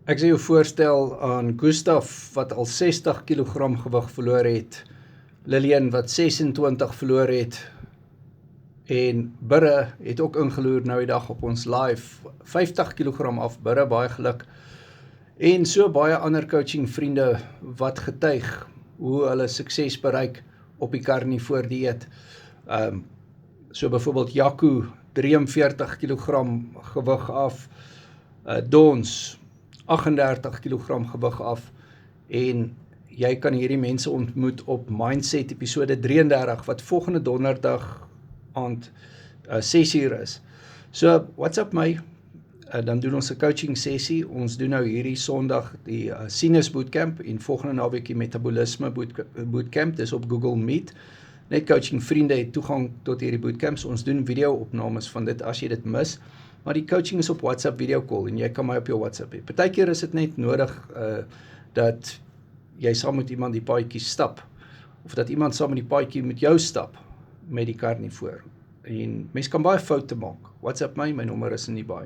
Ek sal jou voorstel aan Gustaf wat al 60 kg gewig verloor het, Lillian wat 26 verloor het, en Burre het ook ingeloer nou die dag op ons live, 50 kg af, Burre, baie geluk, en so baie ander coaching vriende wat getuig hoe hulle sukses bereik op die Carnivore dieet. So byvoorbeeld Jaco, 43 kg gewig af, Dons, 38 kg gewig af, en jy kan hierdie mense ontmoet op Mindset episode 33, wat volgende donderdag aand 6:00 is. So, WhatsApp my, dan doen ons 'n coaching sessie. Ons doen nou hierdie Sondag die Sinus Bootcamp en volgende naweek die Metabolisme Bootcamp, dis op Google Meet. Net coaching vriende het toegang tot hierdie bootcamps. Ons doen video-opnames van dit as jy dit mis, maar die coaching is op WhatsApp video call en jy kan my op jou WhatsApp hê. Partykeer is dit net nodig dat jy saam met iemand die paadjie stap, of dat iemand saam met die paadjie met jou stap met die Carnivore. En mens kan baie foute maak. WhatsApp my nommer is in die bio.